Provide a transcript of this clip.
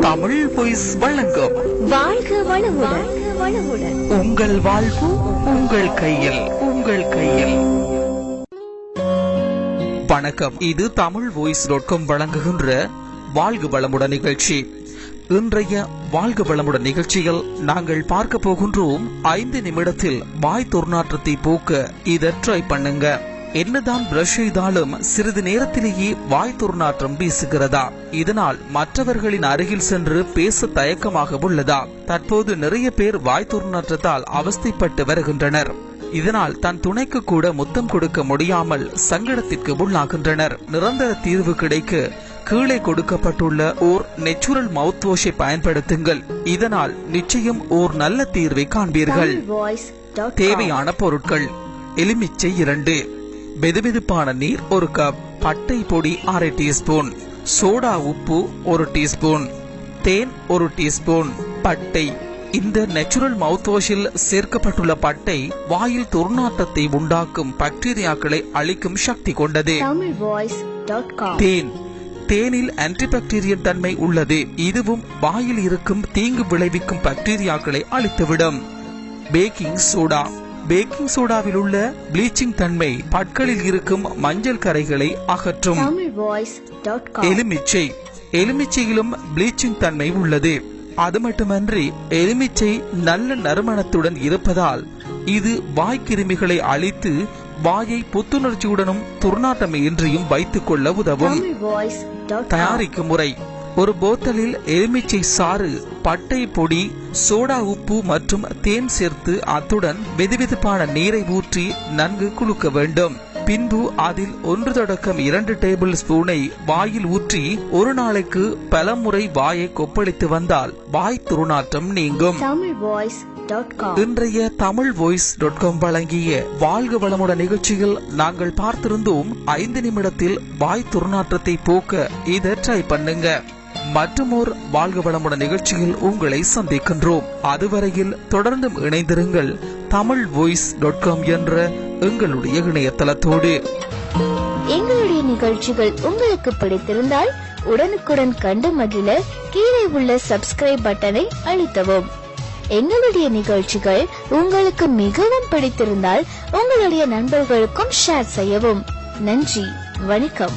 Tamil voice வழங்கும் வாழ்க வளமுடன். உங்கள் வாழ்வு உங்கள் கையில். வணக்கம். இது தமிழ் voice.com வழங்குகின்ற வாழ்க வளமுடன் நிகழ்ச்சி. இன்றைய வாழ்க வளமுடன் நிகழ்ச்சியில் நாங்கள் பார்க்க போகின்றோம் 5 நிமிடத்தில் வாய் துர்நாற்றத்தை போக்க இதை ட்ரை பண்ணுங்க. என்னதான் பிரஷ் செய்தாலும் சிறிது நேரத்திலேயே வாய் துர்நாற்றம் வீசுகிறதா? இதனால் மற்றவர்களின் அருகில் சென்று பேச தயக்கமாக உள்ளதா? தற்போது நிறைய பேர் வாய் துர்நாற்றத்தால் அவஸ்தைப்பட்டு வருகின்றனர். இதனால் தன் துணைக்கு கூட முத்தம் கொடுக்க முடியாமல் சங்கடத்திற்கு உள்ளாகின்றனர். நிரந்தர தீர்வு கிடைக்க கீழே கொடுக்கப்பட்டுள்ள ஓர் நேச்சுரல் மவுத் வாஷை பயன்படுத்துங்கள். இதனால் நிச்சயம் ஓர் நல்ல தீர்வை காண்பீர்கள். தேவையான பொருட்கள்: எலுமிச்சை 2, வெதுவெதுப்பான நீர் 1 கப், பட்டை பொடி அரை டீஸ்பூன், சோடா உப்பு 1 டீஸ்பூன், தேன் 1 டீஸ்பூன், பட்டை. இந்த நேச்சுரல் மவுத் வாஷில் சேர்க்கப்பட்டுள்ள பட்டை வாயில் துர்நாற்றத்தை உண்டாக்கும் பாக்டீரியாக்களை அழிக்கும் சக்தி கொண்டது. தேனில் ஆன்டிபாக்டீரியல் தன்மை உள்ளது. இதுவும் வாயில் இருக்கும் தீங்கு விளைவிக்கும் பாக்டீரியாக்களை அழித்துவிடும். Baking soda. பேக்கிங் சோடாவில் உள்ள ப்ளீச்சிங் தன்மை பற்களில் இருக்கும் மஞ்சள் கரைகளை அகற்றும். எலுமிச்சையிலும் ப்ளீச்சிங் தன்மை உள்ளது. அது மட்டுமன்றி எலுமிச்சை நல்ல நறுமணத்துடன் இருப்பதால் இது வாய்க்கிருமிகளை அழித்து வாயை புத்துணர்ச்சியுடனும் துர்நாற்றமின்றியும் வைத்துக் கொள்ள உதவும். தயாரிக்கும் முறை: ஒரு போத்தலில் எலுமிச்சை சாறு, பட்டை பொடி, சோடா உப்பு மற்றும் தேன் சேர்த்து அத்துடன் வெதுவெதுப்பான நீரை ஊற்றி நன்கு குலுக்க வேண்டும். பின்பு அதில் 1 தொடக்கம் 2 டேபிள் ஸ்பூனை வாயில் ஊற்றி ஒரு நாளைக்கு பல முறை வாயை கொப்பளித்து வந்தால் வாய் துர்நாற்றம் நீங்கும். இன்றைய தமிழ் voice.com வழங்கிய வாழ்க வளமுடன் நிகழ்ச்சியில் நாங்கள் பார்த்திருந்தோம் 5 நிமிடத்தில் வாய் துர்நாற்றத்தை போக்க இதை ட்ரை பண்ணுங்க. மற்றுமோர் வாழ்க வளமுடன் நிகழ்ச்சியில் உங்களை சந்திக்கின்றோம். அதுவரையில் தொடர்ந்தும் இணைந்திருங்கள் தமிழ் voice.com என்ற எங்களுடைய இணையதளத்தோடு. எங்களுடைய நிகழ்ச்சிகள் உங்களுக்கு பிடித்திருந்தால் உடனுக்குடன் கண்டு மகிழ கீழே உள்ள சப்ஸ்கிரைப் பட்டனை அழுத்தவும். எங்களுடைய நிகழ்ச்சிகள் உங்களுக்கு மிகவும் பிடித்திருந்தால் உங்களுடைய நண்பர்களுக்கும் ஷேர் செய்யவும். நன்றி, வணக்கம்.